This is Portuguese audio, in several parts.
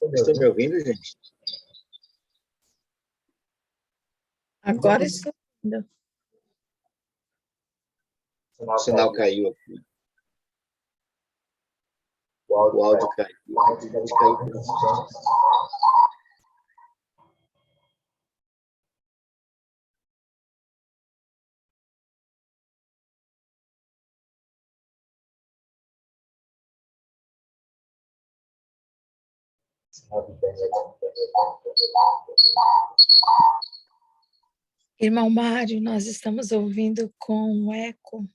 Estão me ouvindo, gente? Agora estou ouvindo. O sinal caiu aqui. O áudio caiu. O áudio deve cair. Irmão Mário, nós estamos ouvindo com um eco.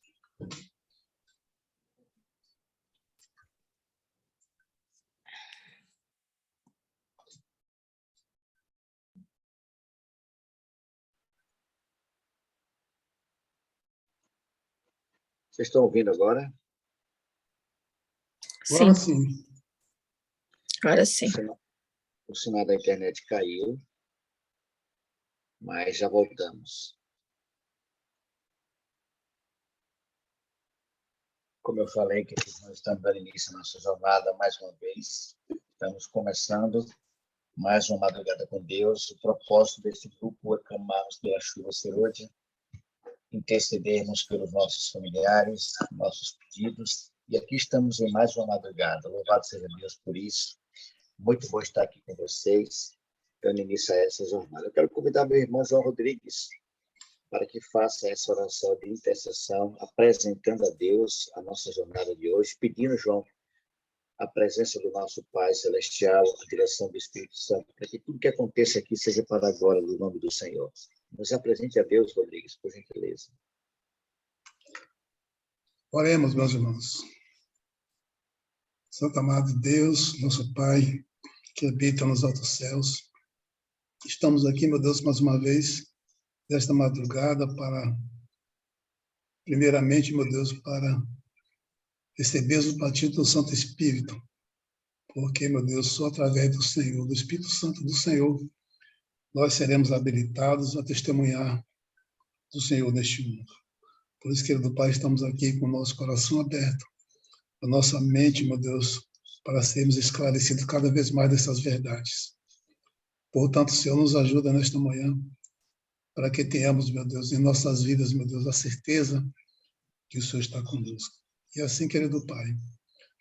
Vocês estão ouvindo agora? Sim, Agora sim. agora sim. O sinal da internet caiu, mas já voltamos. Como eu falei, que nós estamos dando início à nossa jornada mais uma vez. Estamos começando mais uma madrugada com Deus. O propósito desse grupo é clamarmos pela chuva serôdia, intercedermos pelos nossos familiares, nossos pedidos. E aqui estamos em mais uma madrugada. Louvado seja Deus por isso. Muito bom estar aqui com vocês, dando início a essa jornada. Eu quero convidar meu irmão João Rodrigues para que faça essa oração de intercessão, apresentando a Deus a nossa jornada de hoje, pedindo, João, a presença do nosso Pai Celestial, a direção do Espírito Santo, para que tudo que aconteça aqui seja para a glória do nome do Senhor. Nos apresente a Deus, Rodrigues, por gentileza. Oremos, meus irmãos. Santo amado Deus, nosso Pai, que habita nos altos céus, estamos aqui, meu Deus, mais uma vez, desta madrugada, para, primeiramente, meu Deus, para receber o batismo do Santo Espírito, porque, meu Deus, só através do Senhor, do Espírito Santo do Senhor, nós seremos habilitados a testemunhar do Senhor neste mundo. Por isso, querido Pai, estamos aqui com o nosso coração aberto, a nossa mente, meu Deus, para sermos esclarecidos cada vez mais dessas verdades. Portanto, o Senhor nos ajuda nesta manhã, para que tenhamos, meu Deus, em nossas vidas, meu Deus, a certeza que o Senhor está conosco. E assim, querido Pai,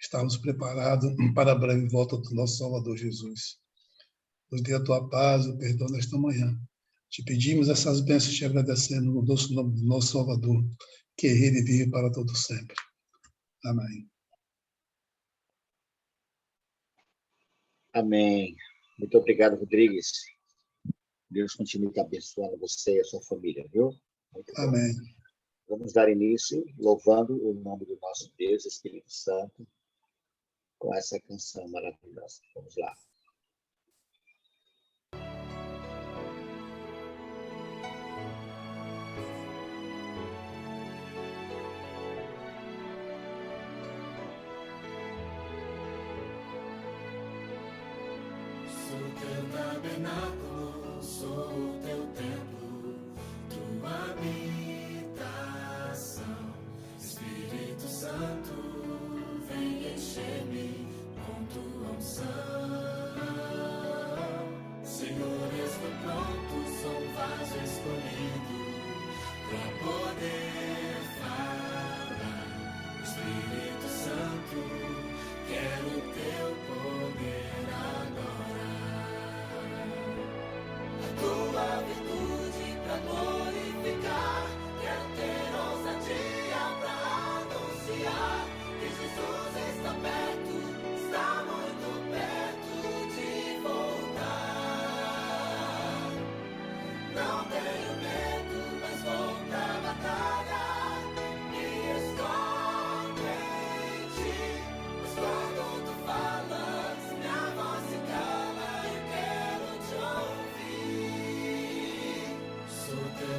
estamos preparados para a breve volta do nosso Salvador Jesus. Nos dê a tua paz, o perdão nesta manhã. Te pedimos essas bênçãos, te agradecendo no doce nome do nosso Salvador, que ele vive para todo sempre. Amém. Amém. Muito obrigado, Rodrigues. Deus continue te abençoando você e a sua família, viu? Muito bom. Amém. Vamos dar início louvando o nome do nosso Deus, Espírito Santo, com essa canção maravilhosa. Vamos lá. Sou teu tabernáculo, sou o teu templo, tua habitação. Espírito Santo, vem encher-me com tua unção. Senhor, estou pronto, sou um vaso escolhido para poder falar. Espírito Santo, quero o teu poder agora. A tua virtude pra glorificar. Quero ter ousadia pra anunciar que Jesus está perto, está muito perto de voltar. Não tenho medo, mas vou pra batalha. Me escondo em ti, mas quando tu falas, minha voz se cala. Eu quero te ouvir. Sou teu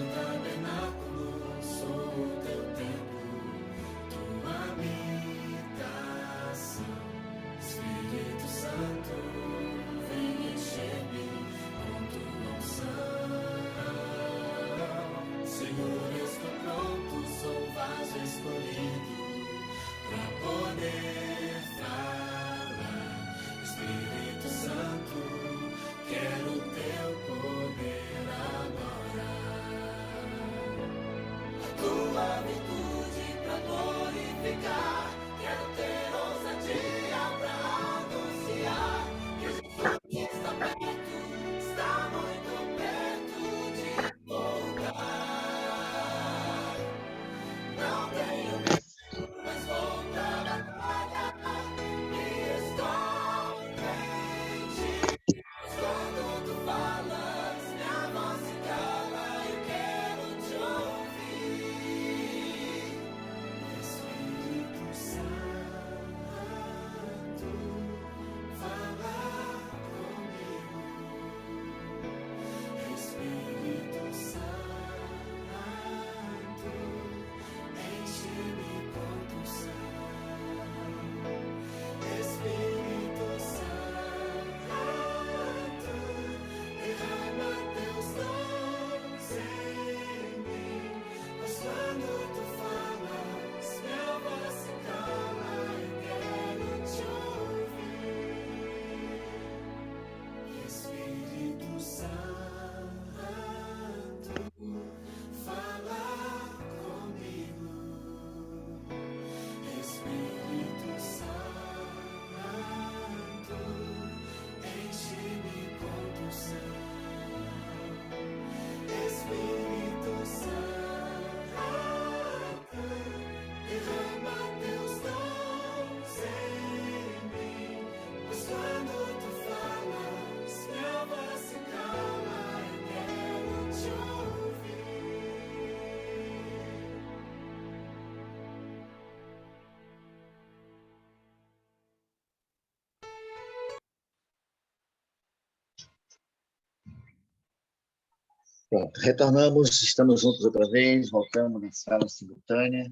Pronto, retornamos, estamos juntos outra vez, voltamos na sala simultânea.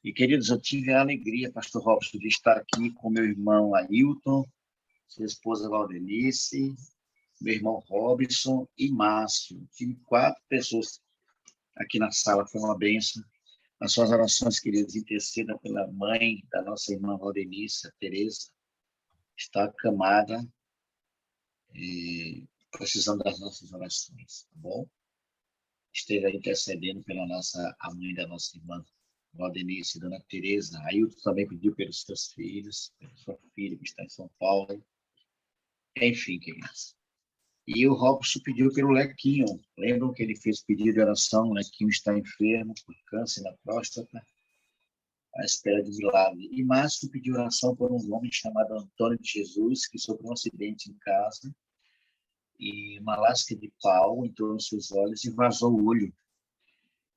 E, queridos, eu tive a alegria, pastor Robson, de estar aqui com meu irmão Ailton, sua esposa Valdenice, meu irmão Robson e Márcio. Tive 4 pessoas aqui na sala, foi uma bênção. As suas orações, queridos, interceda pela mãe da nossa irmã Valdenice, a Tereza, está acamada, precisando das nossas orações, tá bom? Esteja intercedendo pela a mãe da nossa irmã Valdenice, dona Tereza. Ailton também pediu pelos seus filhos, pela sua filha que está em São Paulo. Enfim, queridos. E o Robson pediu pelo Lequinho. Lembram que ele fez pedido de oração? O Lequinho está enfermo por câncer na próstata, à espera de milagre. E Márcio pediu oração por um homem chamado Antônio de Jesus, que sofreu um acidente em casa e uma lasca de pau entrou nos seus olhos e vazou o olho.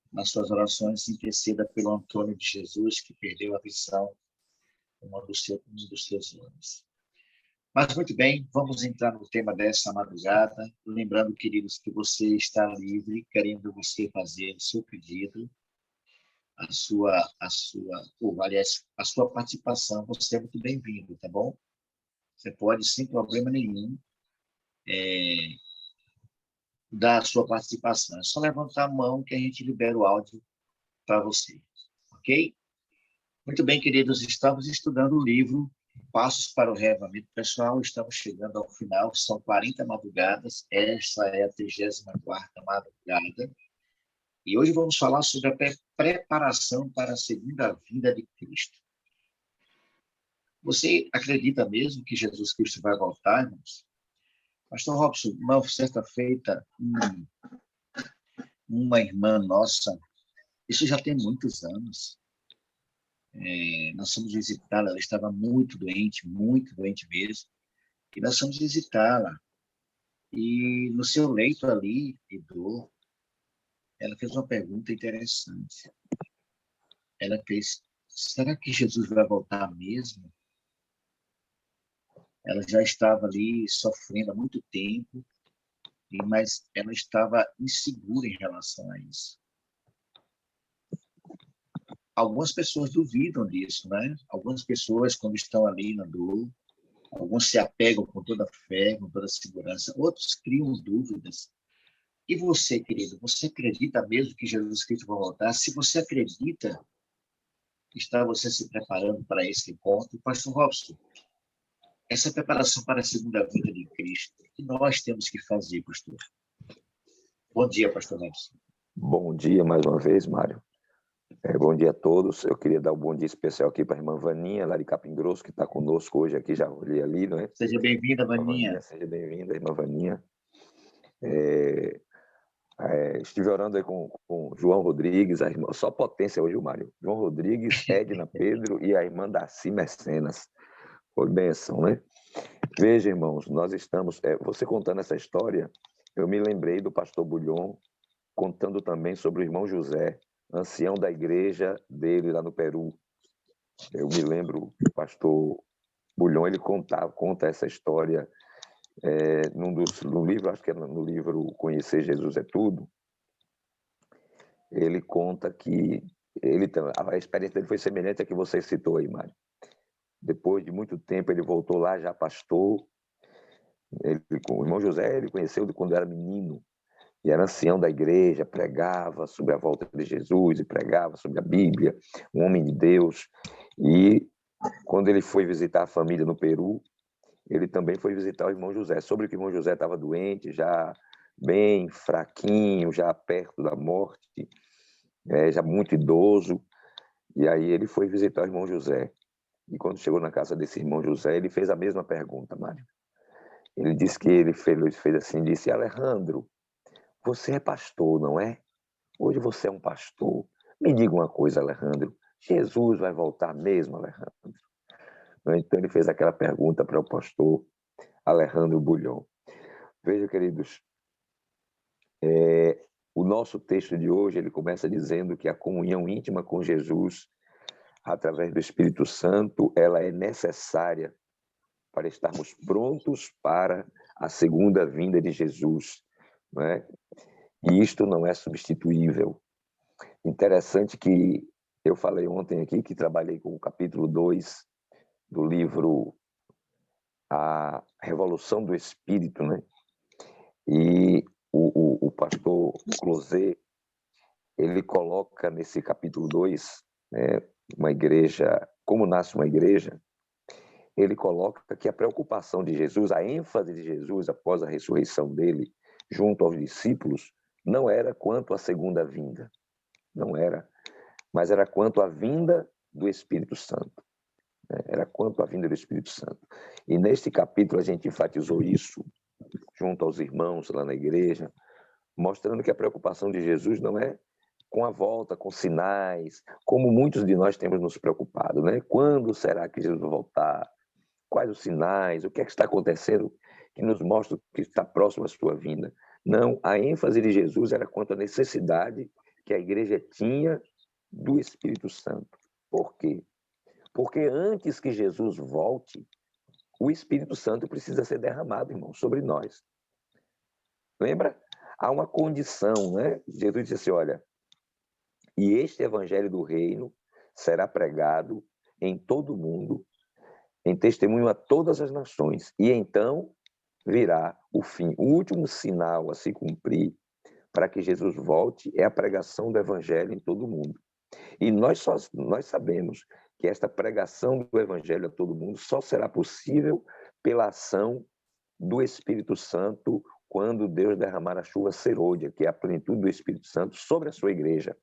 Nas suas orações, interceda pelo Antônio de Jesus, que perdeu a visão em um dos seus olhos. Mas, muito bem, vamos entrar no tema dessa madrugada. Lembrando, queridos, que você está livre, querendo você fazer o seu pedido, a sua participação, você é muito bem-vindo, tá bom? Você pode, sem problema nenhum, dar a sua participação. É só levantar a mão que a gente libera o áudio para você, ok? Muito bem, queridos, estamos estudando o livro Passos para o Reavivamento Pessoal. Estamos chegando ao final, são 40 madrugadas, essa é a 34ª madrugada. E hoje vamos falar sobre a preparação para a segunda vinda de Cristo. Você acredita mesmo que Jesus Cristo vai voltar, irmãos? Pastor Robson, uma certa feita, uma irmã nossa, isso já tem muitos anos, nós fomos visitá-la, ela estava muito doente mesmo, e nós fomos visitá-la. E no seu leito ali, de dor, ela fez uma pergunta interessante. Ela fez, será que Jesus vai voltar mesmo? Ela já estava ali sofrendo há muito tempo, mas ela estava insegura em relação a isso. Algumas pessoas duvidam disso, né? Algumas pessoas, quando estão ali na dor, alguns se apegam com toda a fé, com toda a segurança, outros criam dúvidas. E você, querido, você acredita mesmo que Jesus Cristo vai voltar? Se você acredita, está você se preparando para esse encontro? Pastor Robson, essa preparação para a segunda vinda de Cristo, o que nós temos que fazer, pastor? Bom dia, pastor Robson. Bom dia mais uma vez, Mário. Bom dia a todos. Eu queria dar um bom dia especial aqui para a irmã Vaninha, lá de Capim Grosso, que está conosco hoje aqui, já olhei ali, não é? Seja bem-vinda, Vaninha. Seja bem-vinda, irmã Vaninha. Estive orando aí com João Rodrigues, a irmã, só potência hoje, o Mário. João Rodrigues, Edna Pedro e a irmã Darcy Mecenas. Foi bênção, né? Veja, irmãos, nós estamos... você contando essa história, eu me lembrei do pastor Bulhon, contando também sobre o irmão José, ancião da igreja dele lá no Peru. Eu me lembro, o pastor Bulhon, ele conta essa história no livro, acho que é no livro Conhecer Jesus é Tudo. Ele conta que a experiência dele foi semelhante à que você citou aí, Mário. Depois de muito tempo, ele voltou lá, já pastor. O irmão José, ele conheceu quando era menino, e era ancião da igreja, pregava sobre a volta de Jesus, e pregava sobre a Bíblia, um homem de Deus. E quando ele foi visitar a família no Peru, ele também foi visitar o irmão José. Sobre que o irmão José estava doente, já bem fraquinho, já perto da morte, já muito idoso. E aí ele foi visitar o irmão José. E quando chegou na casa desse irmão José, ele fez a mesma pergunta, Mário. Ele disse que ele fez assim, disse, Alejandro, você é pastor, não é? Hoje você é um pastor. Me diga uma coisa, Alejandro. Jesus vai voltar mesmo, Alejandro? Então ele fez aquela pergunta para o pastor Alejandro Bulhon. Veja, queridos, o nosso texto de hoje, ele começa dizendo que a comunhão íntima com Jesus, através do Espírito Santo, ela é necessária para estarmos prontos para a segunda vinda de Jesus, não é? E isto não é substituível. Interessante que eu falei ontem aqui que trabalhei com o capítulo 2 do livro A Revolução do Espírito, né? E o pastor Closet, ele coloca nesse capítulo 2, né, uma igreja, como nasce uma igreja, ele coloca que a preocupação de Jesus, a ênfase de Jesus após a ressurreição dele, junto aos discípulos, não era quanto à segunda vinda, não era, mas era quanto à vinda do Espírito Santo. Era quanto à vinda do Espírito Santo. E neste capítulo a gente enfatizou isso junto aos irmãos lá na igreja, mostrando que a preocupação de Jesus não é com a volta, com sinais, como muitos de nós temos nos preocupado, né? Quando será que Jesus vai voltar? Quais os sinais? O que é que está acontecendo que nos mostra que está próximo à sua vinda? Não, a ênfase de Jesus era quanto à necessidade que a igreja tinha do Espírito Santo. Por quê? Porque antes que Jesus volte, o Espírito Santo precisa ser derramado, irmão, sobre nós. Lembra? Há uma condição, né? Jesus disse assim, olha, e este evangelho do reino será pregado em todo o mundo, em testemunho a todas as nações, e então virá o fim. O último sinal a se cumprir para que Jesus volte é a pregação do evangelho em todo o mundo. E nós sabemos que esta pregação do evangelho a todo mundo só será possível pela ação do Espírito Santo quando Deus derramar a chuva serôdia, que é a plenitude do Espírito Santo sobre a sua igreja.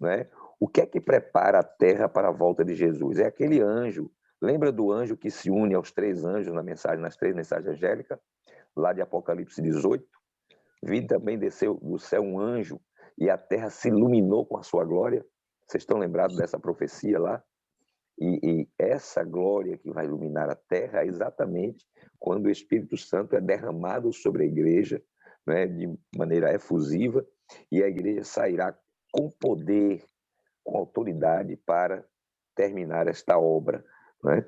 Né? O que é que prepara a terra para a volta de Jesus? É aquele anjo. Lembra do anjo que se une aos 3 anjos nas 3 mensagens angélicas, lá de Apocalipse 18? Vi também desceu do céu um anjo e a terra se iluminou com a sua glória. Vocês estão lembrados dessa profecia lá? E essa glória que vai iluminar a terra é exatamente quando o Espírito Santo é derramado sobre a igreja, né, de maneira efusiva, e a igreja sairá com poder, com autoridade para terminar esta obra. Né?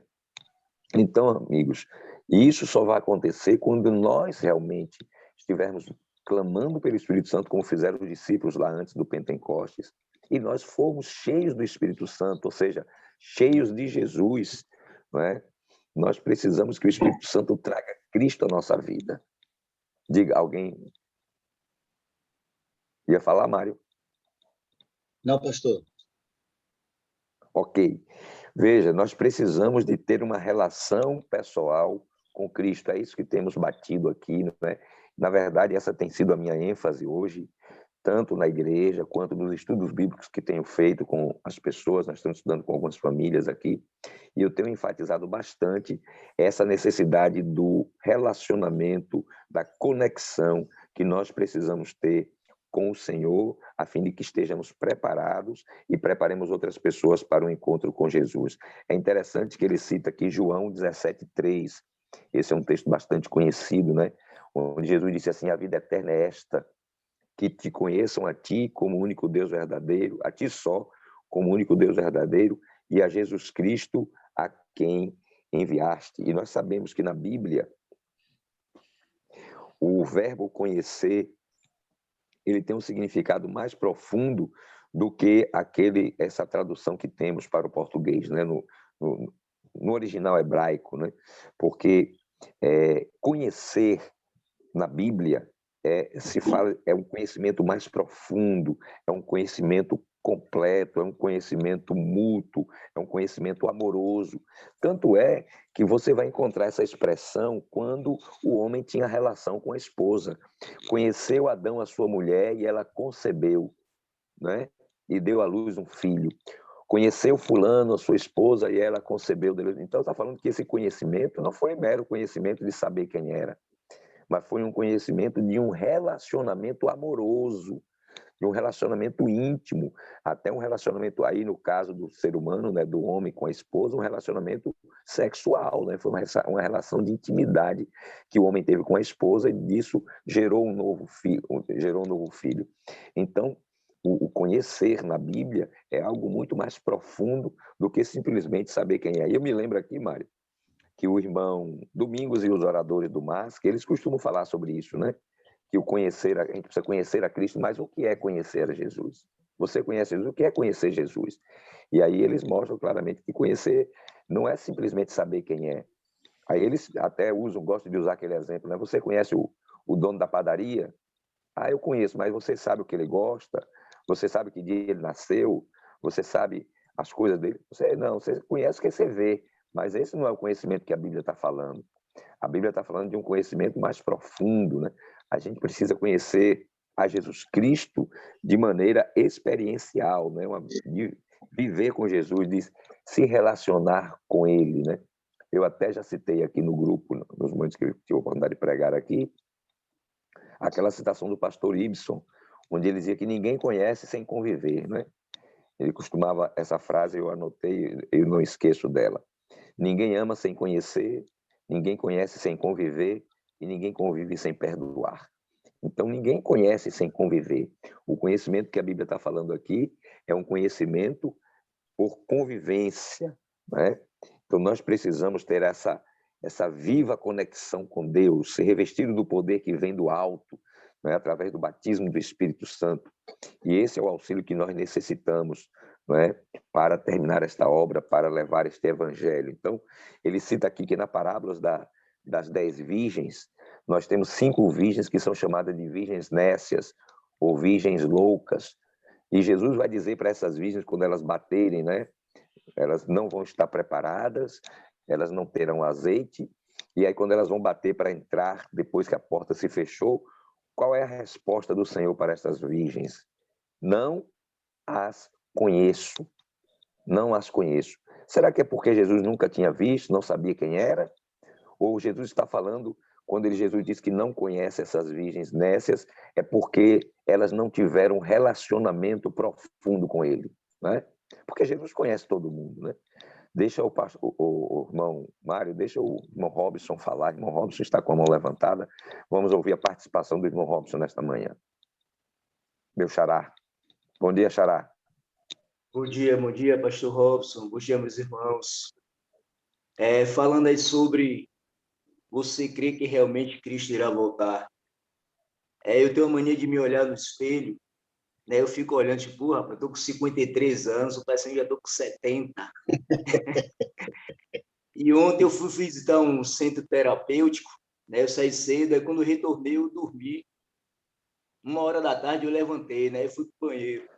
Então, amigos, isso só vai acontecer quando nós realmente estivermos clamando pelo Espírito Santo, como fizeram os discípulos lá antes do Pentecostes, e nós formos cheios do Espírito Santo, ou seja, cheios de Jesus. Não é? Nós precisamos que o Espírito Santo traga Cristo à nossa vida. Diga, alguém ia falar, Mário? Não, pastor. Ok. Veja, nós precisamos de ter uma relação pessoal com Cristo. É isso que temos batido aqui, né? Na verdade, essa tem sido a minha ênfase hoje, tanto na igreja quanto nos estudos bíblicos que tenho feito com as pessoas. Nós estamos estudando com algumas famílias aqui, e eu tenho enfatizado bastante essa necessidade do relacionamento, da conexão que nós precisamos ter com o Senhor, a fim de que estejamos preparados e preparemos outras pessoas para o encontro com Jesus. É interessante que ele cita aqui João 17:3. Esse é um texto bastante conhecido, né? Onde Jesus disse assim, a vida eterna é esta, que te conheçam a ti como o único Deus verdadeiro, a ti só como o único Deus verdadeiro, e a Jesus Cristo a quem enviaste. E nós sabemos que na Bíblia o verbo conhecer, ele tem um significado mais profundo do que essa tradução que temos para o português, né? No original hebraico, né? Porque conhecer na Bíblia se fala, é um conhecimento mais profundo, é um conhecimento completo, é um conhecimento mútuo, é um conhecimento amoroso. Tanto é que você vai encontrar essa expressão quando o homem tinha relação com a esposa. Conheceu Adão a sua mulher e ela concebeu, né? E deu à luz um filho. Conheceu fulano, a sua esposa, e ela concebeu. Então está falando que esse conhecimento não foi mero conhecimento de saber quem era, mas foi um conhecimento de um relacionamento amoroso, de um relacionamento íntimo, até um relacionamento aí, no caso do ser humano, né, do homem com a esposa, um relacionamento sexual, né? Foi uma relação de intimidade que o homem teve com a esposa, e disso gerou um novo filho. Então, o conhecer na Bíblia é algo muito mais profundo do que simplesmente saber quem é. E eu me lembro aqui, Mário, que o irmão Domingos e os oradores do MAS, que eles costumam falar sobre isso, né? que a gente precisa conhecer a Cristo, mas o que é conhecer a Jesus? Você conhece Jesus, o que é conhecer Jesus? E aí eles mostram claramente que conhecer não é simplesmente saber quem é. Aí eles até gostam de usar aquele exemplo, né? Você conhece o dono da padaria? Ah, eu conheço, mas você sabe o que ele gosta? Você sabe que dia ele nasceu? Você sabe as coisas dele? Você conhece o que você vê, mas esse não é o conhecimento que a Bíblia está falando. A Bíblia está falando de um conhecimento mais profundo, né? A gente precisa conhecer a Jesus Cristo de maneira experiencial, né? De viver com Jesus, de se relacionar com Ele, né? Eu até já citei aqui no grupo, nos momentos que eu tive a oportunidade de pregar aqui, aquela citação do pastor Ibson, onde ele dizia que ninguém conhece sem conviver, né? Ele costumava, essa frase eu anotei, eu não esqueço dela. Ninguém ama sem conhecer, ninguém conhece sem conviver e ninguém convive sem perdoar. Então, ninguém conhece sem conviver. O conhecimento que a Bíblia está falando aqui é um conhecimento por convivência, né? Então, nós precisamos ter essa viva conexão com Deus, ser revestido do poder que vem do alto, né? Através do batismo do Espírito Santo. E esse é o auxílio que nós necessitamos, né? Para terminar esta obra, para levar este evangelho. Então, ele cita aqui que na parábola das 10 virgens, nós temos 5 virgens que são chamadas de virgens nécias ou virgens loucas. E Jesus vai dizer para essas virgens, quando elas baterem, né? Elas não vão estar preparadas, elas não terão azeite, e aí quando elas vão bater para entrar, depois que a porta se fechou, qual é a resposta do Senhor para essas virgens? Não as conheço, não as conheço. Será que é porque Jesus nunca tinha visto, não sabia quem era? Ou Jesus está falando, quando Jesus diz que não conhece essas virgens nécias, é porque elas não tiveram um relacionamento profundo com ele, né? Porque Jesus conhece todo mundo, né? Deixa o irmão Mário, deixa o irmão Robson falar. O irmão Robson está com a mão levantada. Vamos ouvir a participação do irmão Robson nesta manhã. Meu xará. Bom dia, xará. Bom dia, pastor Robson. Bom dia, meus irmãos. Falando aí sobre você crer que realmente Cristo irá voltar. Eu tenho a mania de me olhar no espelho, né? Eu fico olhando, tipo, rapaz, eu tô com 53 anos, parece que eu já tô com 70. E ontem eu fui visitar um centro terapêutico, né? Eu saí cedo, aí quando eu retornei, eu dormi. 1h da tarde eu levantei, né? Eu fui pro banheiro.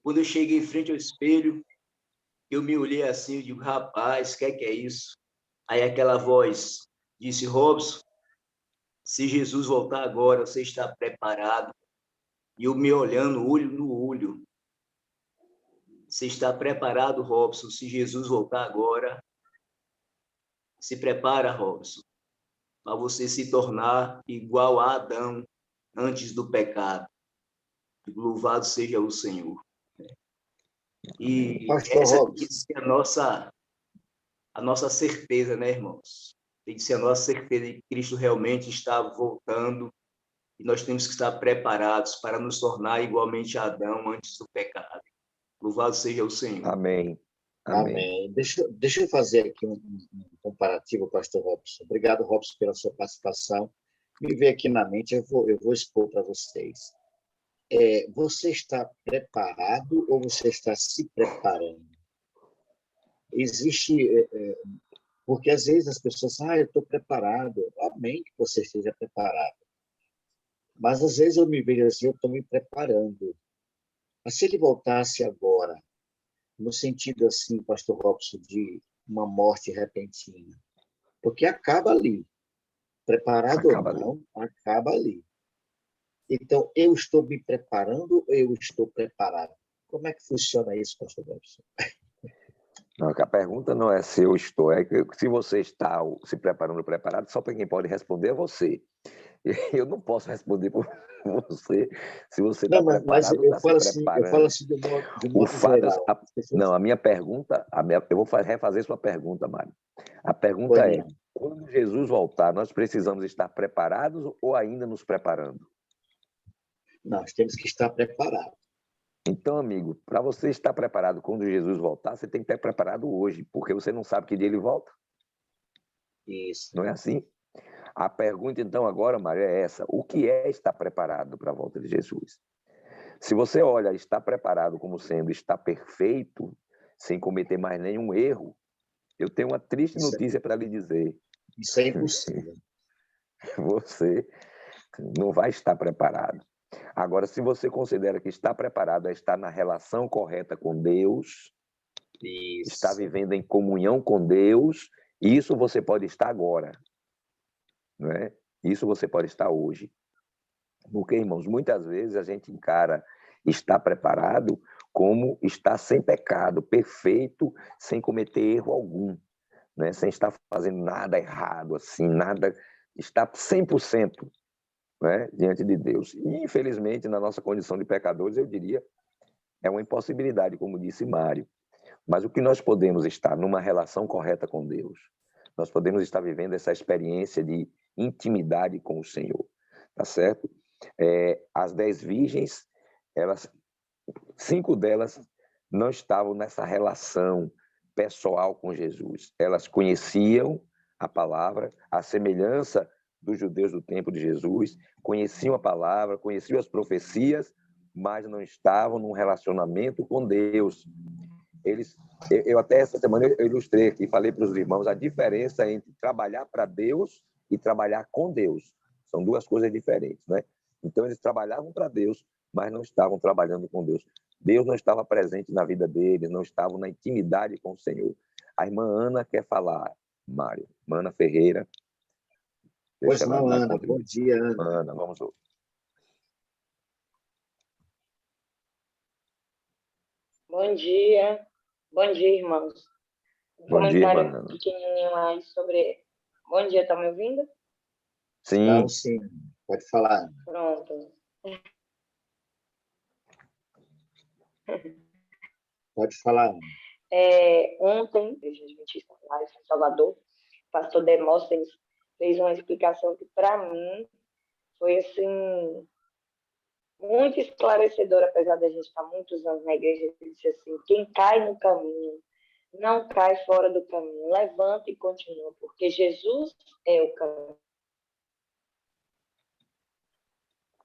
Quando eu cheguei em frente ao espelho, eu me olhei assim, eu digo, rapaz, o que é isso? Aí aquela voz disse, Robson, se Jesus voltar agora, você está preparado? E eu me olhando, olho no olho. Você está preparado, Robson? Se Jesus voltar agora, se prepara, Robson, para você se tornar igual a Adão antes do pecado. Louvado seja o Senhor. E Pastor essa tem Robson, que ser a nossa certeza, né, irmãos? Tem que ser a nossa certeza de que Cristo realmente está voltando e nós temos que estar preparados para nos tornar igualmente a Adão antes do pecado. Louvado seja o Senhor. Amém. Amém. amém. Deixa eu fazer aqui um comparativo, pastor Robson. Obrigado, Robson, pela sua participação. Me veio aqui na mente, eu vou expor para vocês. Você está preparado ou você está se preparando? Existe... porque às vezes as pessoas falam, eu estou preparado. Amém que você esteja preparado. Mas às vezes eu me vejo assim, eu estou me preparando. Mas se ele voltasse agora, no sentido assim, pastor Robson, de uma morte repentina, porque acaba ali, preparado Acaba ou ali. não, acaba ali. Então, eu estou me preparando ou eu estou preparado? Como é que funciona isso, pastor Robson? Não, a pergunta não é se eu estou, é que se você está se preparando, preparado, só para quem pode responder é você. Eu não posso responder por você se você está Não, mas preparado ou eu está se falo preparando. assim de O modo fato, geral. não, a minha pergunta, eu vou refazer sua pergunta, Mário. A pergunta Pois é, não. quando Jesus voltar, nós precisamos estar preparados ou ainda nos preparando? Nós temos que estar preparados. Então, amigo, para você estar preparado quando Jesus voltar, você tem que estar preparado hoje, porque você não sabe que dia ele volta. Isso. Não é assim? A pergunta, então, agora, Mário, é essa. O que é estar preparado para a volta de Jesus? Se você olha, está preparado como sendo está perfeito, sem cometer mais nenhum erro, eu tenho uma triste Isso, notícia para lhe dizer. isso é impossível. Você não vai estar preparado. Agora, se você considera que está preparado a estar na relação correta com Deus, está Isso. vivendo em comunhão com Deus, isso você pode estar agora, não é? Isso você pode estar hoje. Porque, irmãos, muitas vezes a gente encara estar preparado como estar sem pecado, perfeito, sem cometer erro algum, né? Sem estar fazendo nada errado, assim, nada, estar 100%, né, diante de Deus. E, infelizmente, na nossa condição de pecadores, eu diria, é uma impossibilidade, como disse Mário. Mas o que nós podemos estar numa relação correta com Deus, nós podemos estar vivendo essa experiência de intimidade com o Senhor, tá certo? As 10 virgens, 5 delas não estavam nessa relação pessoal com Jesus. Elas conheciam a palavra, a semelhança dos judeus do tempo de Jesus, conheciam a palavra, conheciam as profecias, mas não estavam num relacionamento com Deus. Eu até essa semana eu ilustrei aqui, falei para os irmãos a diferença entre trabalhar para Deus e trabalhar com Deus. São duas coisas diferentes, né? Então eles trabalhavam para Deus, mas não estavam trabalhando com Deus. Deus não estava presente na vida deles, não estavam na intimidade com o Senhor. A irmã Ana quer falar, Mário. Ana Ferreira. Pois não, Ana. Bom dia, Ana. Ana, vamos lá. Bom dia, irmãos. Um Bom dia, comentário Ana. pequenininho aí sobre... Bom dia, tá me ouvindo? Sim. Não, sim. Pode falar. Pronto. Pode falar. Ontem, Igreja Adventista lá em Salvador, o pastor Demóstenes fez uma explicação que, para mim, foi, assim, muito esclarecedora, apesar da gente estar muitos anos na igreja. Ele disse assim, quem cai no caminho não cai fora do caminho, levanta e continua, porque Jesus é o caminho.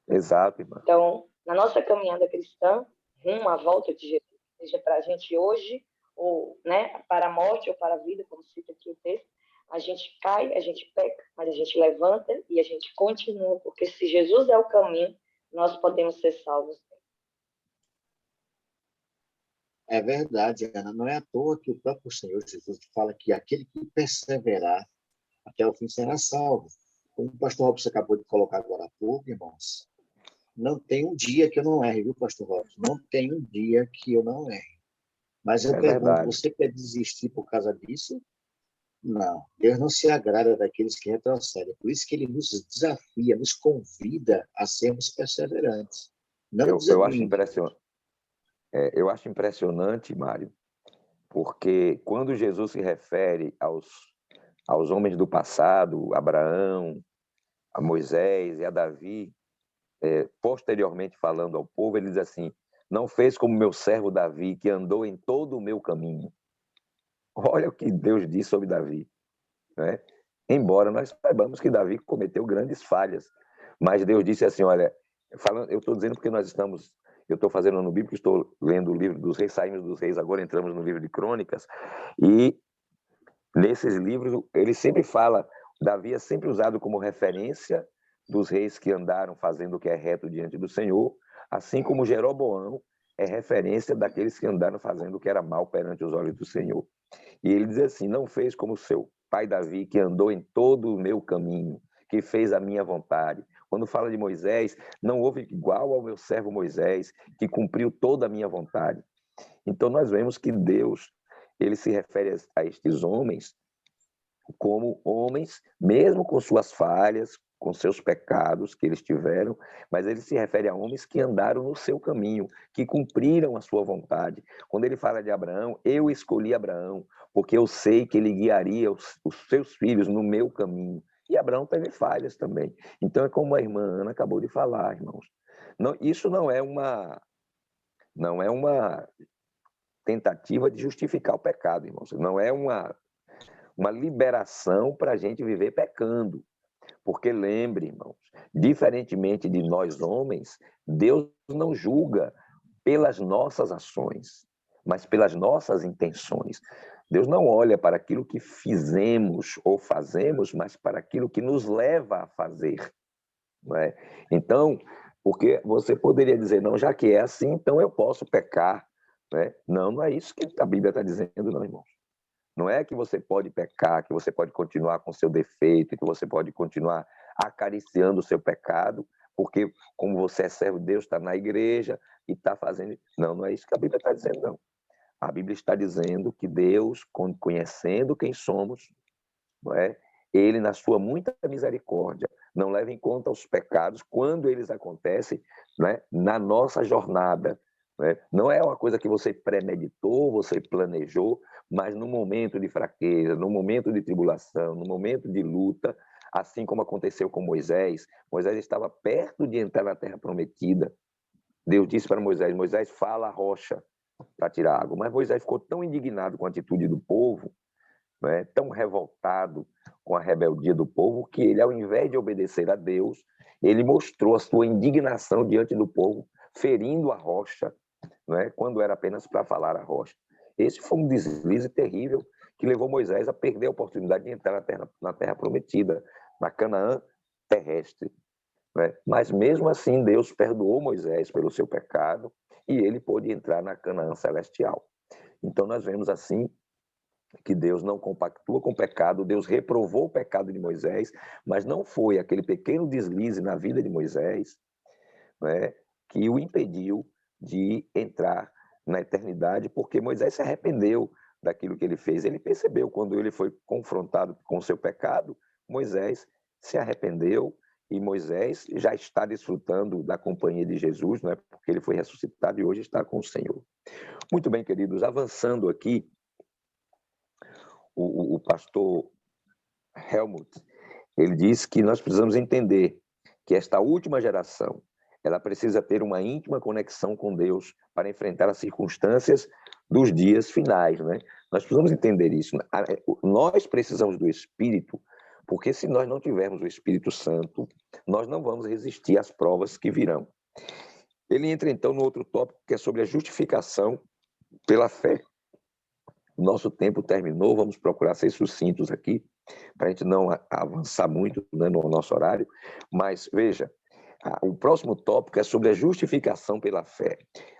Exato, irmã. Então, na nossa caminhada cristã, rumo à volta de Jesus, seja para a gente hoje, ou, né, para a morte ou para a vida, como cita aqui o texto, a gente cai, a gente peca, mas a gente levanta e a gente continua, porque se Jesus é o caminho, nós podemos ser salvos. É verdade, Ana. Não é à toa que o próprio Senhor Jesus fala que aquele que perseverar até o fim será salvo. Como o pastor Robson acabou de colocar agora há pouco, irmãos, não tem um dia que eu não erre, viu, pastor Robson? Não tem um dia que eu não erre. Mas eu pergunto, verdade. você quer desistir por causa disso? Não. Deus não se agrada daqueles que retrocedem. Por isso que ele nos desafia, nos convida a sermos perseverantes. Não Eu acho desanime. impressionante. Eu acho impressionante, Mário, porque quando Jesus se refere aos homens do passado, Abraão, a Moisés e a Davi, posteriormente falando ao povo, ele diz assim, não fez como meu servo Davi, que andou em todo o meu caminho. Olha o que Deus diz sobre Davi, né? Embora nós saibamos que Davi cometeu grandes falhas, mas Deus disse assim, olha, eu estou dizendo porque eu estou fazendo ano bíblico, estou lendo o livro dos reis, saímos dos reis, agora entramos no livro de crônicas, e nesses livros ele sempre fala, Davi é sempre usado como referência dos reis que andaram fazendo o que é reto diante do Senhor, assim como Jeroboão é referência daqueles que andaram fazendo o que era mal perante os olhos do Senhor. E ele diz assim, não fez como seu pai Davi, que andou em todo o meu caminho, que fez a minha vontade. Quando fala de Moisés, não houve igual ao meu servo Moisés, que cumpriu toda a minha vontade. Então nós vemos que Deus, ele se refere a estes homens como homens, mesmo com suas falhas, com seus pecados que eles tiveram, mas ele se refere a homens que andaram no seu caminho, que cumpriram a sua vontade. Quando ele fala de Abraão, eu escolhi Abraão, porque eu sei que ele guiaria os seus filhos no meu caminho. E Abraão teve falhas também. Então é como a irmã Ana acabou de falar, irmãos. Isso não é uma tentativa de justificar o pecado, irmãos. Não é uma liberação para a gente viver pecando. Porque lembre, irmãos, diferentemente de nós homens, Deus não julga pelas nossas ações, mas pelas nossas intenções. Deus não olha para aquilo que fizemos ou fazemos, mas para aquilo que nos leva a fazer. Não é? Então, porque você poderia dizer, não, já que é assim, então eu posso pecar. Né? Não, não é isso que a Bíblia está dizendo, não, irmãos. Não é que você pode pecar, que você pode continuar com seu defeito, que você pode continuar acariciando o seu pecado, porque como você é servo de Deus, está na igreja e está fazendo... Não, não é isso que a Bíblia está dizendo, não. A Bíblia está dizendo que Deus, conhecendo quem somos, não é? Ele, na sua muita misericórdia, não leva em conta os pecados quando eles acontecem, né, na nossa jornada. Né? Não é uma coisa que você premeditou, você planejou, mas no momento de fraqueza, no momento de tribulação, no momento de luta, assim como aconteceu com Moisés. Moisés estava perto de entrar na terra prometida. Deus disse para Moisés, Moisés, fala a rocha para tirar água. Mas Moisés ficou tão indignado com a atitude do povo, né, tão revoltado com a rebeldia do povo, que ele, ao invés de obedecer a Deus, ele mostrou a sua indignação diante do povo, ferindo a rocha, né, quando era apenas para falar a rocha. Esse foi um deslize terrível que levou Moisés a perder a oportunidade de entrar na terra prometida, na Canaã terrestre. Né? Mas mesmo assim, Deus perdoou Moisés pelo seu pecado e ele pôde entrar na Canaã celestial. Então nós vemos assim que Deus não compactua com o pecado, Deus reprovou o pecado de Moisés, mas não foi aquele pequeno deslize na vida de Moisés, né, que o impediu de entrar na eternidade, porque Moisés se arrependeu daquilo que ele fez. Ele percebeu, quando ele foi confrontado com o seu pecado, Moisés se arrependeu e Moisés já está desfrutando da companhia de Jesus, né, porque ele foi ressuscitado e hoje está com o Senhor. Muito bem, queridos, avançando aqui, o pastor Helmut, ele diz que nós precisamos entender que esta última geração, ela precisa ter uma íntima conexão com Deus para enfrentar as circunstâncias dos dias finais, né? Nós precisamos entender isso. Nós precisamos do Espírito, porque se nós não tivermos o Espírito Santo, nós não vamos resistir às provas que virão. Ele entra então no outro tópico, que é sobre a justificação pela fé. Nosso tempo terminou, vamos procurar ser sucintos aqui, para a gente não avançar muito, né, no nosso horário, mas veja, o próximo tópico é sobre a justificação pela fé.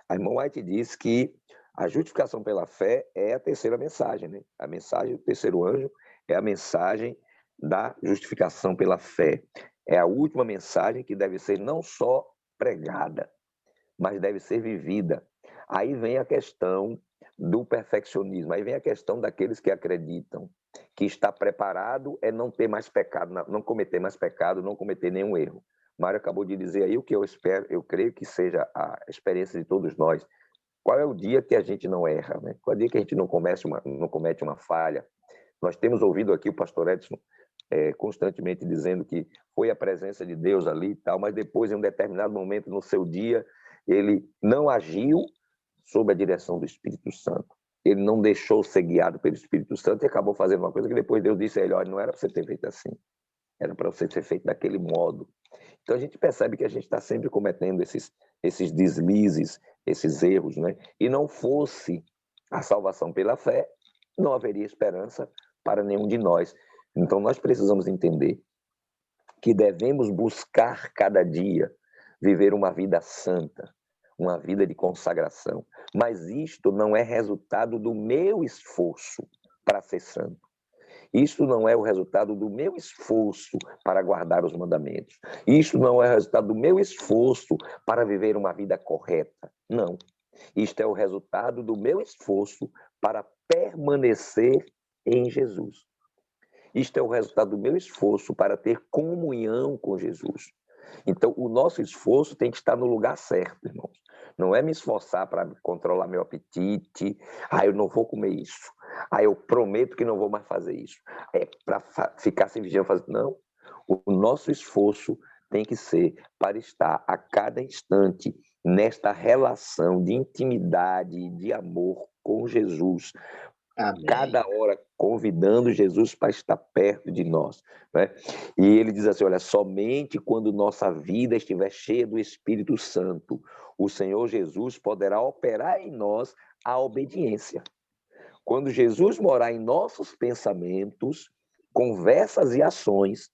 A irmã White diz que a justificação pela fé é a terceira mensagem, né? A mensagem do terceiro anjo é a mensagem da justificação pela fé. É a última mensagem que deve ser não só pregada, mas deve ser vivida. Aí vem a questão do perfeccionismo, aí vem a questão daqueles que acreditam que está preparado é não ter mais pecado, não cometer mais pecado, não cometer nenhum erro. Mário acabou de dizer aí o que eu espero, eu creio que seja a experiência de todos nós. Qual é o dia que a gente não erra, né? Qual é o dia que a gente não comete uma falha? Nós temos ouvido aqui o pastor Edson constantemente dizendo que foi a presença de Deus ali e tal, mas depois, em um determinado momento no seu dia, ele não agiu sob a direção do Espírito Santo. Ele não deixou ser guiado pelo Espírito Santo e acabou fazendo uma coisa que depois Deus disse a ele, olha, não era para você ter feito assim, era para você ter feito daquele modo. Então a gente percebe que a gente está sempre cometendo esses deslizes, esses erros, né? E não fosse a salvação pela fé, não haveria esperança para nenhum de nós. Então nós precisamos entender que devemos buscar cada dia viver uma vida santa, uma vida de consagração. Mas isto não é resultado do meu esforço para ser santo. Isto não é o resultado do meu esforço para guardar os mandamentos. Isto não é o resultado do meu esforço para viver uma vida correta. Não. Isto é o resultado do meu esforço para permanecer em Jesus. Isto é o resultado do meu esforço para ter comunhão com Jesus. Então, o nosso esforço tem que estar no lugar certo, irmãos. Não é me esforçar para controlar meu apetite. Eu não vou comer isso. Eu prometo que não vou mais fazer isso. É para ficar sem vigiar. Não. O nosso esforço tem que ser para estar a cada instante nesta relação de intimidade e de amor com Jesus, Amém. Cada hora convidando Jesus para estar perto de nós, né? E ele diz assim, olha, somente quando nossa vida estiver cheia do Espírito Santo, o Senhor Jesus poderá operar em nós a obediência. Quando Jesus morar em nossos pensamentos, conversas e ações,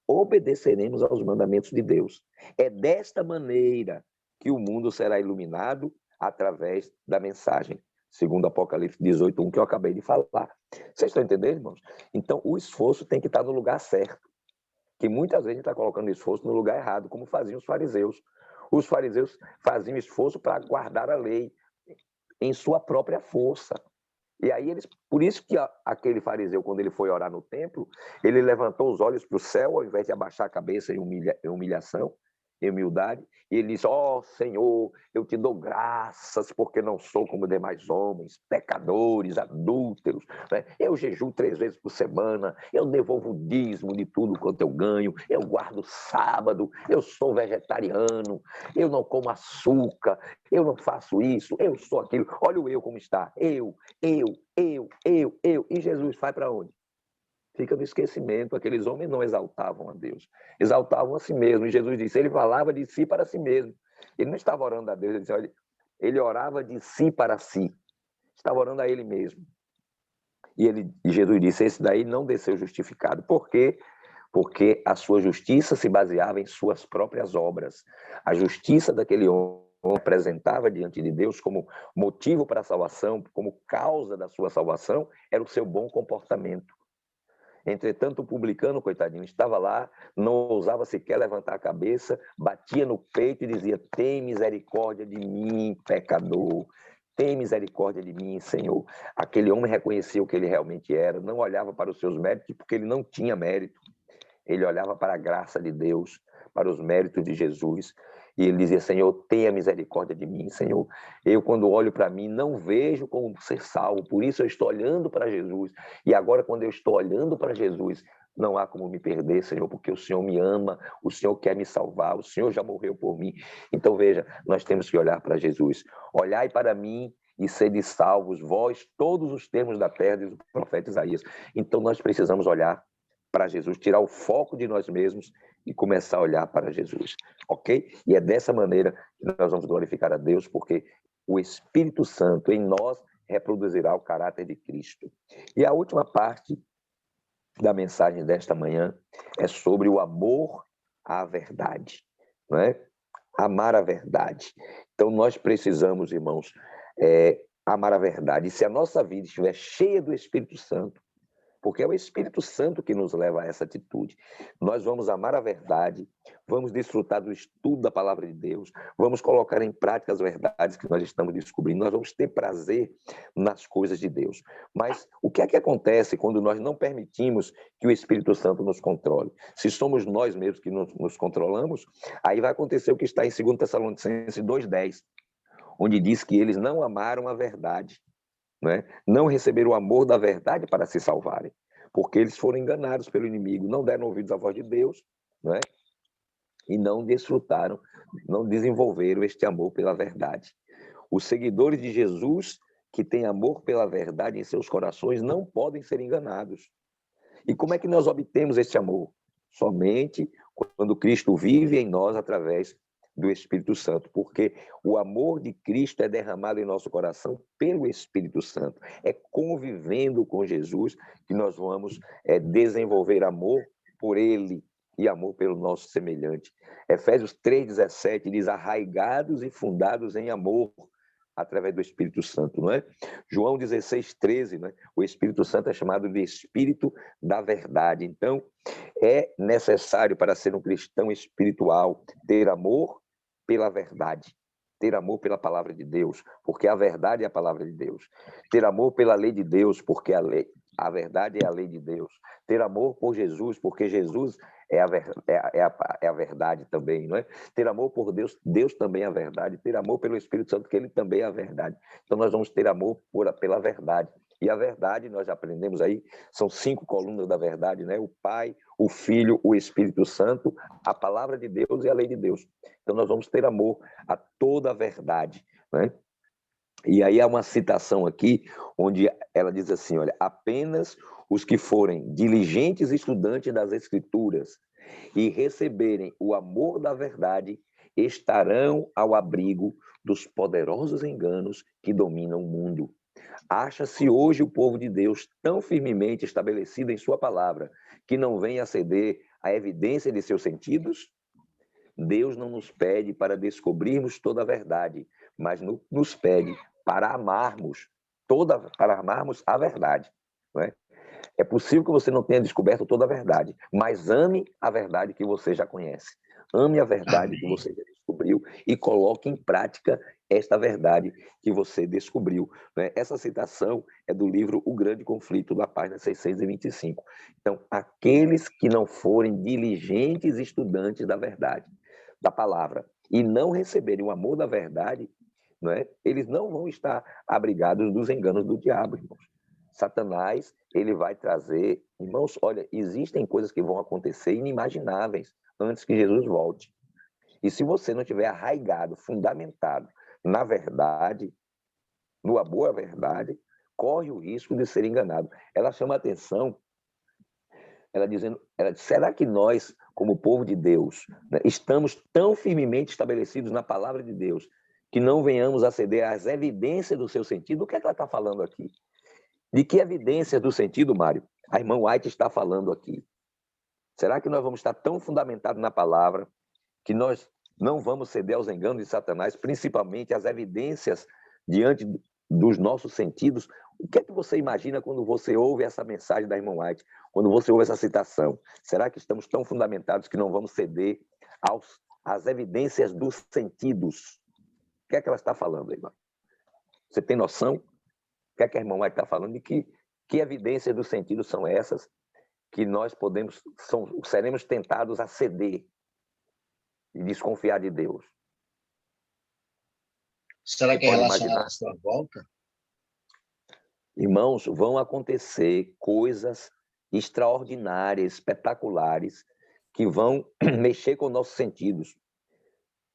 obedeceremos aos mandamentos de Deus. É desta maneira que o mundo será iluminado através da mensagem, segundo Apocalipse 18:1, que eu acabei de falar. Vocês estão entendendo, irmãos? Então, o esforço tem que estar no lugar certo, que muitas vezes a gente está colocando esforço no lugar errado, como faziam os fariseus. Os fariseus faziam esforço para guardar a lei em sua própria força. E aí, por isso que aquele fariseu, quando ele foi orar no templo, ele levantou os olhos para o céu, ao invés de abaixar a cabeça em humilhação, em humildade, e ele disse, ó Senhor, eu te dou graças, porque não sou como demais homens, pecadores, adúlteros, né? Eu jejuo 3 vezes por semana, eu devolvo o dízimo de tudo quanto eu ganho, eu guardo sábado, eu sou vegetariano, eu não como açúcar, eu não faço isso, eu sou aquilo, olha o eu como está, eu. E Jesus vai para onde? Fica no esquecimento. Aqueles homens não exaltavam a Deus, exaltavam a si mesmo. E Jesus disse, ele falava de si para si mesmo. Ele não estava orando a Deus, ele disse, olha, ele orava de si para si. Estava orando a ele mesmo. E Jesus disse, esse daí não desceu justificado. Por quê? Porque a sua justiça se baseava em suas próprias obras. A justiça daquele homem apresentava diante de Deus como motivo para a salvação, como causa da sua salvação, era o seu bom comportamento. Entretanto, o publicano, coitadinho, estava lá, não ousava sequer levantar a cabeça, batia no peito e dizia, tem misericórdia de mim, pecador. Tem misericórdia de mim, Senhor. Aquele homem reconhecia o que ele realmente era, não olhava para os seus méritos, porque ele não tinha mérito. Ele olhava para a graça de Deus, para os méritos de Jesus, e ele dizia, Senhor, tenha misericórdia de mim, Senhor. Eu, quando olho para mim, não vejo como ser salvo, por isso eu estou olhando para Jesus. E agora, quando eu estou olhando para Jesus, não há como me perder, Senhor, porque o Senhor me ama, o Senhor quer me salvar, o Senhor já morreu por mim. Então, veja, nós temos que olhar para Jesus. Olhai para mim e sede salvos, vós, todos os termos da terra, diz o profeta Isaías. Então, nós precisamos olhar para Jesus, tirar o foco de nós mesmos e começar a olhar para Jesus, ok? E é dessa maneira que nós vamos glorificar a Deus, porque o Espírito Santo em nós reproduzirá o caráter de Cristo. E a última parte da mensagem desta manhã é sobre o amor à verdade, não é? Amar a verdade. Então, nós precisamos, irmãos, amar a verdade. E se a nossa vida estiver cheia do Espírito Santo, porque é o Espírito Santo que nos leva a essa atitude. Nós vamos amar a verdade, vamos desfrutar do estudo da palavra de Deus, vamos colocar em prática as verdades que nós estamos descobrindo, nós vamos ter prazer nas coisas de Deus. Mas o que é que acontece quando nós não permitimos que o Espírito Santo nos controle? Se somos nós mesmos que nos controlamos, aí vai acontecer o que está em 2 Tessalonicenses 2:10, onde diz que eles não amaram a verdade. Não receberam o amor da verdade para se salvarem, porque eles foram enganados pelo inimigo, não deram ouvidos à voz de Deus, e não desfrutaram, não desenvolveram este amor pela verdade. Os seguidores de Jesus, que têm amor pela verdade em seus corações, não podem ser enganados. E como é que nós obtemos este amor? Somente quando Cristo vive em nós através do Espírito Santo, porque o amor de Cristo é derramado em nosso coração pelo Espírito Santo. É convivendo com Jesus que nós vamos desenvolver amor por Ele e amor pelo nosso semelhante. Efésios 3:17 diz, arraigados e fundados em amor, através do Espírito Santo, não é? João 16:13, né? O Espírito Santo é chamado de Espírito da verdade. Então, é necessário para ser um cristão espiritual ter amor pela verdade, ter amor pela palavra de Deus, porque a verdade é a palavra de Deus. Ter amor pela lei de Deus, porque a verdade é a lei de Deus. Ter amor por Jesus, porque Jesus é a verdade também, não é? Ter amor por Deus, Deus também é a verdade. Ter amor pelo Espírito Santo, que ele também é a verdade. Então nós vamos ter amor pela verdade. E a verdade, nós aprendemos aí, são 5 colunas da verdade, né? O Pai, o Filho, o Espírito Santo, a palavra de Deus e a lei de Deus. Então nós vamos ter amor a toda a verdade, né? E aí há uma citação aqui, onde ela diz assim, olha, apenas os que forem diligentes estudantes das Escrituras e receberem o amor da verdade estarão ao abrigo dos poderosos enganos que dominam o mundo. Acha-se hoje o povo de Deus tão firmemente estabelecido em sua palavra que não vem a ceder à evidência de seus sentidos? Deus não nos pede para descobrirmos toda a verdade, mas nos pede para amarmos a verdade. Não é? É possível que você não tenha descoberto toda a verdade, mas ame a verdade que você já conhece. Ame a verdade que você já descobriu e coloque em prática esta verdade que você descobriu. Né? Essa citação é do livro O Grande Conflito, da página 625. Então, aqueles que não forem diligentes estudantes da verdade, da palavra, e não receberem o amor da verdade, não é? Eles não vão estar abrigados dos enganos do diabo, irmãos. Satanás, ele vai trazer... Irmãos, olha, existem coisas que vão acontecer inimagináveis antes que Jesus volte. E se você não tiver arraigado, fundamentado na verdade, numa boa verdade, corre o risco de ser enganado. Ela chama a atenção, ela diz, será que nós, como povo de Deus, né, estamos tão firmemente estabelecidos na palavra de Deus que não venhamos a ceder às evidências do seu sentido? O que é que ela está falando aqui? De que evidências do sentido, Mário, a irmã White está falando aqui? Será que nós vamos estar tão fundamentados na palavra que nós não vamos ceder aos enganos de Satanás, principalmente às evidências diante dos nossos sentidos? O que é que você imagina quando você ouve essa mensagem da irmã White, quando você ouve essa citação? Será que estamos tão fundamentados que não vamos ceder às evidências dos sentidos? O que é que ela está falando, irmã? Você tem noção? O que é que a irmã White está falando? De que evidências dos sentidos são essas que nós seremos tentados a ceder e desconfiar de Deus? Será que é relacionado à sua volta? Irmãos, vão acontecer coisas extraordinárias, espetaculares, que vão mexer com nossos sentidos,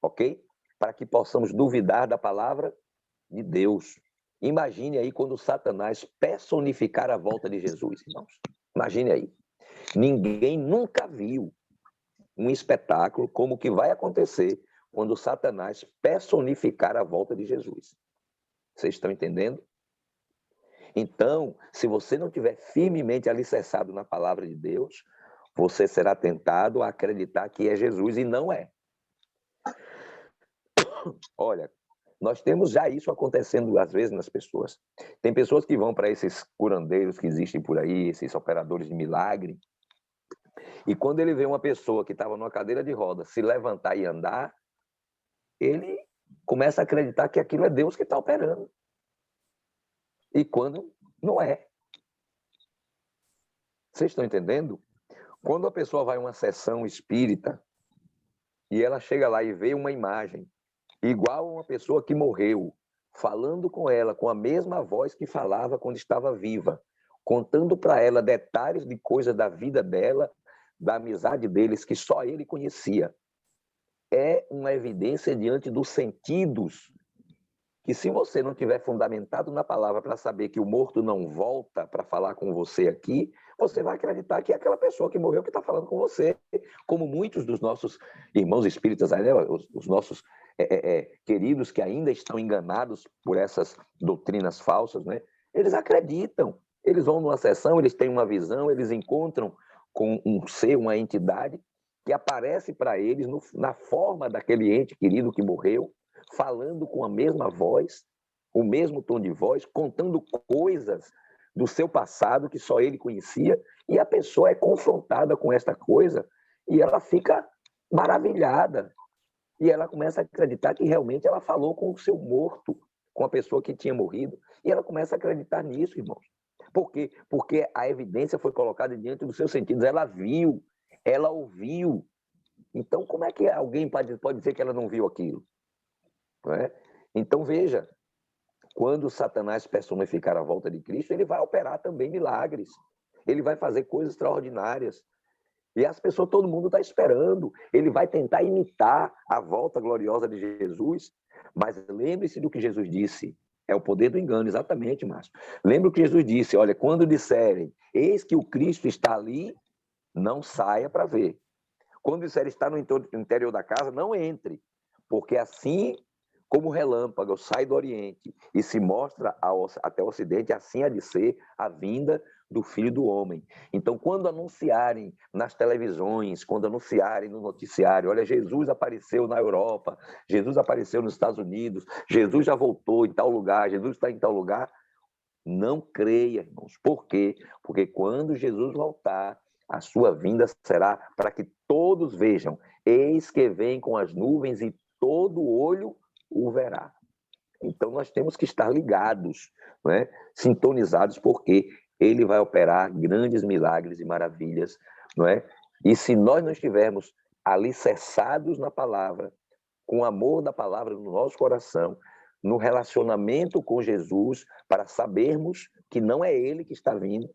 ok? Para que possamos duvidar da palavra de Deus. Imagine aí quando Satanás personificar a volta de Jesus, irmãos. Imagine aí. Ninguém nunca viu um espetáculo como o que vai acontecer quando Satanás personificar a volta de Jesus. Vocês estão entendendo? Então, se você não estiver firmemente alicerçado na palavra de Deus, você será tentado a acreditar que é Jesus e não é. Olha, nós temos já isso acontecendo às vezes nas pessoas. Tem pessoas que vão para esses curandeiros que existem por aí, esses operadores de milagre, e quando ele vê uma pessoa que estava numa cadeira de rodas se levantar e andar, ele começa a acreditar que aquilo é Deus que está operando. E quando não é. Vocês estão entendendo? Quando a pessoa vai a uma sessão espírita e ela chega lá e vê uma imagem igual a uma pessoa que morreu, falando com ela com a mesma voz que falava quando estava viva, contando para ela detalhes de coisas da vida dela, da amizade deles que só ele conhecia. É uma evidência diante dos sentidos que, se você não tiver fundamentado na palavra para saber que o morto não volta para falar com você aqui, você vai acreditar que é aquela pessoa que morreu que está falando com você, como muitos dos nossos irmãos espíritas, né? Os nossos queridos que ainda estão enganados por essas doutrinas falsas, né? Eles acreditam, eles vão numa sessão, eles têm uma visão, eles encontram com um ser, uma entidade que aparece para eles na forma daquele ente querido que morreu, falando com a mesma voz, o mesmo tom de voz, contando coisas do seu passado que só ele conhecia, e a pessoa é confrontada com esta coisa e ela fica maravilhada. E ela começa a acreditar que realmente ela falou com o seu morto, com a pessoa que tinha morrido. E ela começa a acreditar nisso, irmãos. Por quê? Porque a evidência foi colocada diante dos seus sentidos. Ela viu, ela ouviu. Então, como é que alguém pode dizer que ela não viu aquilo? Não é? Então, veja, quando Satanás personificar a volta de Cristo, ele vai operar também milagres. Ele vai fazer coisas extraordinárias. E as pessoas, todo mundo está esperando. Ele vai tentar imitar a volta gloriosa de Jesus. Mas lembre-se do que Jesus disse. É o poder do engano, exatamente, Márcio. Lembra o que Jesus disse, olha, quando disserem, eis que o Cristo está ali, não saia para ver. Quando disserem está no interior da casa, não entre, porque assim como o relâmpago sai do Oriente e se mostra até o Ocidente, assim há de ser a vinda do Filho do Homem. Então, quando anunciarem nas televisões, quando anunciarem no noticiário, olha, Jesus apareceu na Europa, Jesus apareceu nos Estados Unidos, Jesus já voltou em tal lugar, Jesus está em tal lugar, não creia, irmãos. Por quê? Porque quando Jesus voltar, a sua vinda será para que todos vejam, eis que vem com as nuvens e todo olho o verá. Então, nós temos que estar ligados, não é? Sintonizados, porque ele vai operar grandes milagres e maravilhas, não é? E se nós não estivermos alicerçados na palavra, com o amor da palavra no nosso coração, no relacionamento com Jesus, para sabermos que não é ele que está vindo,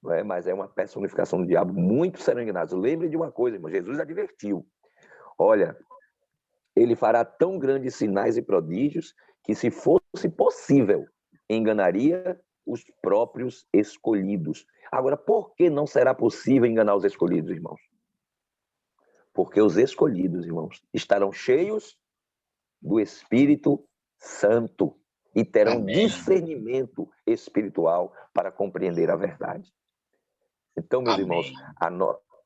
não é? Mas é uma personificação do diabo, muito serão enganados. Lembre de uma coisa, irmão, Jesus advertiu, olha, ele fará tão grandes sinais e prodígios que, se fosse possível, enganaria os próprios escolhidos. Agora, por que não será possível enganar os escolhidos, irmãos? Porque os escolhidos, irmãos, estarão cheios do Espírito Santo e terão Amém. discernimento espiritual para compreender a verdade. Então, meus Amém. irmãos,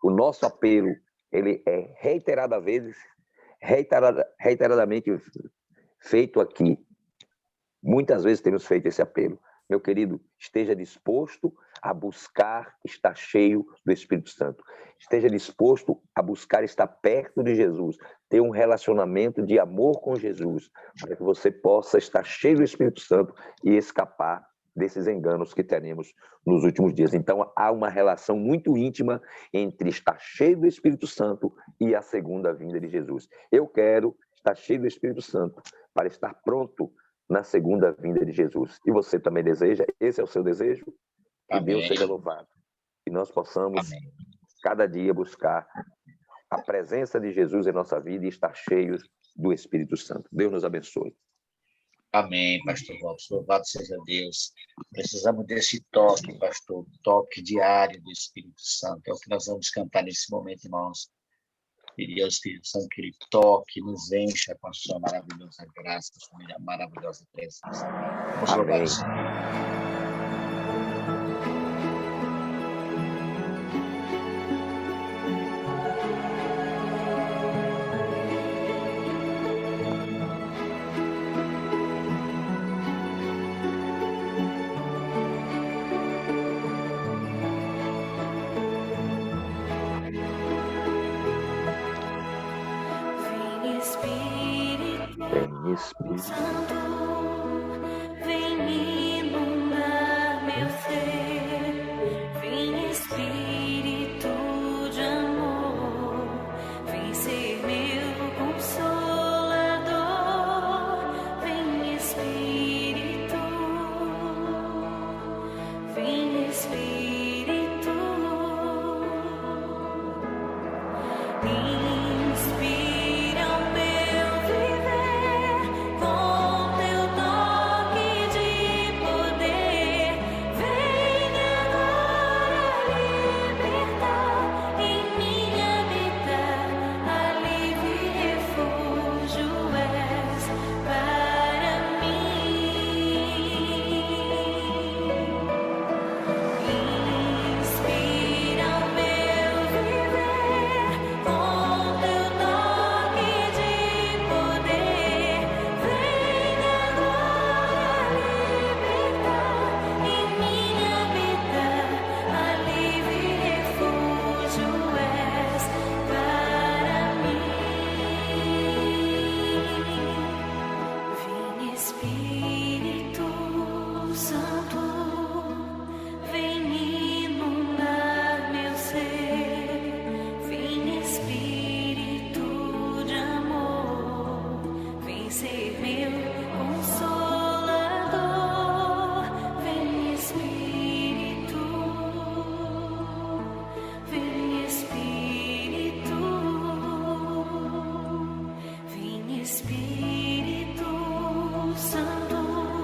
o nosso apelo, ele é reiteradamente feito aqui. Muitas vezes temos feito esse apelo. Meu querido, esteja disposto a buscar estar cheio do Espírito Santo. Esteja disposto a buscar estar perto de Jesus, ter um relacionamento de amor com Jesus, para que você possa estar cheio do Espírito Santo e escapar desses enganos que teremos nos últimos dias. Então, há uma relação muito íntima entre estar cheio do Espírito Santo e a segunda vinda de Jesus. Eu quero estar cheio do Espírito Santo para estar pronto na segunda vinda de Jesus. E você também deseja? Esse é o seu desejo? Que Amém. Deus seja louvado. Que nós possamos, Amém. cada dia, buscar a presença de Jesus em nossa vida e estar cheios do Espírito Santo. Deus nos abençoe. Amém, pastor Robson. Louvado seja Deus. Precisamos desse toque, pastor, toque diário do Espírito Santo. É o que nós vamos cantar nesse momento, irmãos. Pedir ao Espírito Santo que ele toque, nos encha com a sua maravilhosa graça, a sua maravilhosa presença. Vamos louvar Amém. o Senhor. Vem Espírito Vem, Espírito. Santo, vem inundar meu ser. Vem Espírito de amor, vem ser meu consolador. Vem Espírito, vem Espírito. Inspira o meu viver com teu toque de poder. Vem agora libertar, em mim habitar, alívio e refúgio és para mim. Inspira o meu viver com teu toque de poder. Vem agora libertar, em mim habitar, alívio e refúgio és para mim. Vem Espírito Santo, vem inundar meu ser. Vem Espírito de amor, vem ser meu consolador. Vem Espírito, vem Espírito, vem Espírito Santo.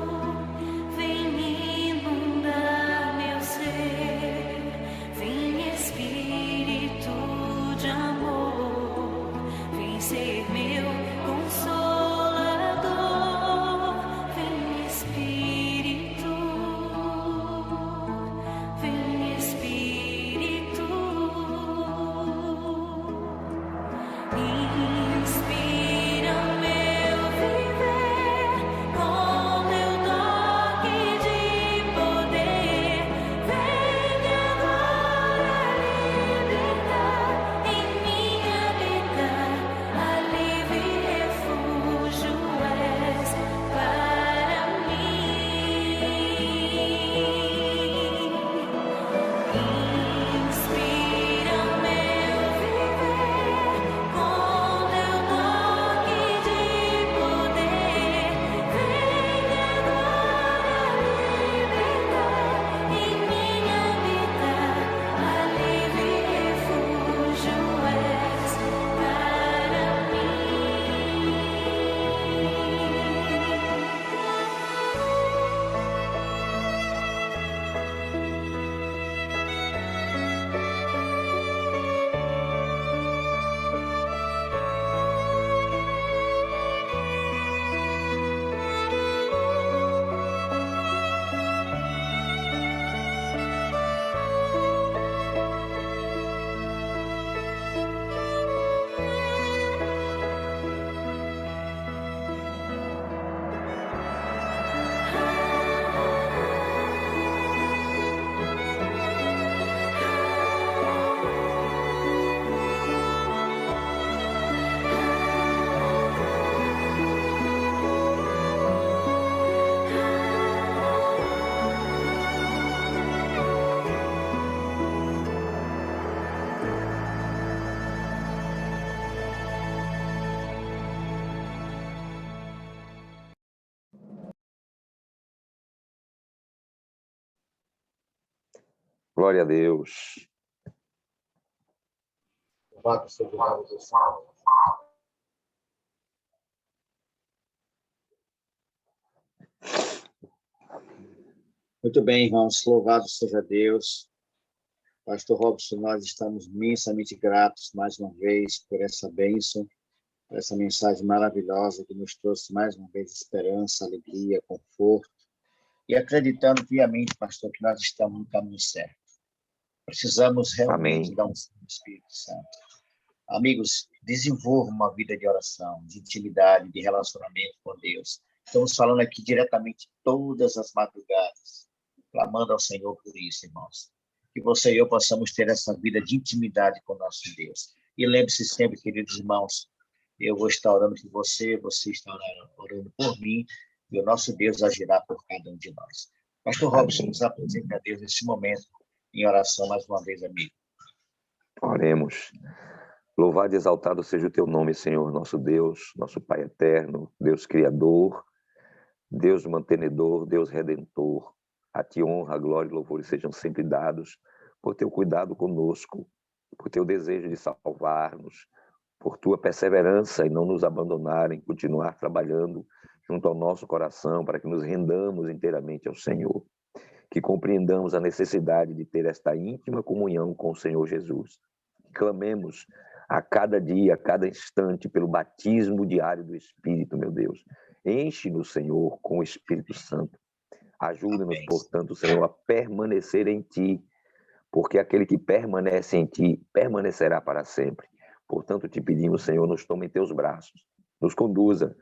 Glória a Deus. Louvado seja o nome do Senhor. Muito bem, irmãos. Louvado seja Deus. Pastor Robson, nós estamos imensamente gratos mais uma vez por essa bênção, por essa mensagem maravilhosa que nos trouxe mais uma vez esperança, alegria, conforto. E acreditando piamente, pastor, que nós estamos no caminho certo. Precisamos realmente Amém. dar um sim ao Espírito Santo. Amigos, desenvolvam uma vida de oração, de intimidade, de relacionamento com Deus. Estamos falando aqui diretamente todas as madrugadas, clamando ao Senhor por isso, irmãos. Que você e eu possamos ter essa vida de intimidade com o nosso Deus. E lembre-se sempre, queridos irmãos, eu vou estar orando por você, você está orando por mim, e o nosso Deus agirá por cada um de nós. Pastor Robson, nos apresenta a Deus nesse momento, em oração, mais uma vez, amigo. Oremos. Louvado e exaltado seja o teu nome, Senhor, nosso Deus, nosso Pai eterno, Deus Criador, Deus mantenedor, Deus Redentor. A ti honra, glória e louvores sejam sempre dados por teu cuidado conosco, por teu desejo de salvar-nos, por tua perseverança em não nos abandonar, em continuar trabalhando junto ao nosso coração para que nos rendamos inteiramente ao Senhor, que compreendamos a necessidade de ter esta íntima comunhão com o Senhor Jesus. Clamemos a cada dia, a cada instante, pelo batismo diário do Espírito, meu Deus. Enche-nos, Senhor, com o Espírito Santo. Ajuda-nos, portanto, Senhor, a permanecer em Ti, porque aquele que permanece em Ti permanecerá para sempre. Portanto, te pedimos, Senhor, nos tome em Teus braços, nos conduza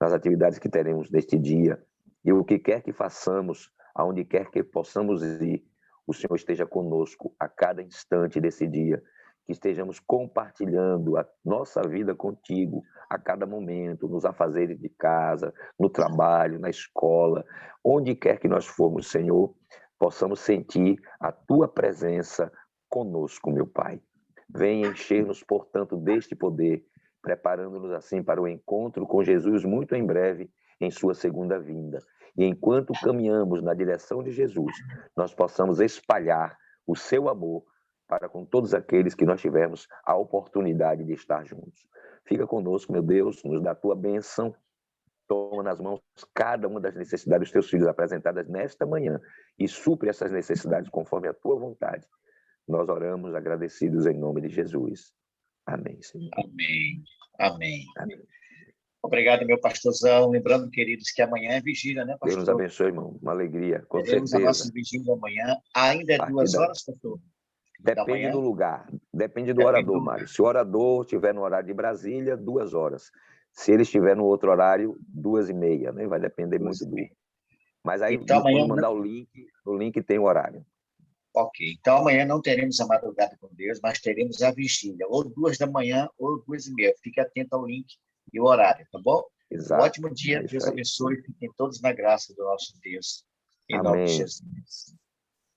nas atividades que teremos neste dia, e o que quer que façamos, aonde quer que possamos ir, o Senhor esteja conosco a cada instante desse dia, que estejamos compartilhando a nossa vida contigo a cada momento, nos afazeres de casa, no trabalho, na escola, onde quer que nós formos, Senhor, possamos sentir a tua presença conosco, meu Pai. Venha encher-nos, portanto, deste poder, preparando-nos assim para o encontro com Jesus muito em breve, em sua segunda vinda. E enquanto caminhamos na direção de Jesus, nós possamos espalhar o seu amor para com todos aqueles que nós tivermos a oportunidade de estar juntos. Fica conosco, meu Deus, nos dá a tua bênção, toma nas mãos cada uma das necessidades dos teus filhos apresentadas nesta manhã e supre essas necessidades conforme a tua vontade. Nós oramos agradecidos em nome de Jesus. Amém, Senhor. Amém. Amém. Amém. Obrigado, meu pastorzão. Lembrando, queridos, que amanhã é vigília, né, pastor? Deus nos abençoe, irmão. Uma alegria, com Teremos a certeza. nossa vigília amanhã. Ainda é 2 horas, pastor? Depende do lugar, depende do orador, Mário. Se o orador estiver no horário de Brasília, 2 horas. Se ele estiver no outro horário, 2h30, né? Vai depender muito do... Mas aí, então, quando amanhã mandar o link tem o horário. Ok. Então, amanhã não teremos a madrugada com Deus, mas teremos a vigília, ou 2 da manhã, ou 2h30. Fique atento ao link e o horário, tá bom? Exato. Um ótimo dia. Deus abençoe. Fiquem todos na graça do nosso Deus. Em nome de Amém. Jesus.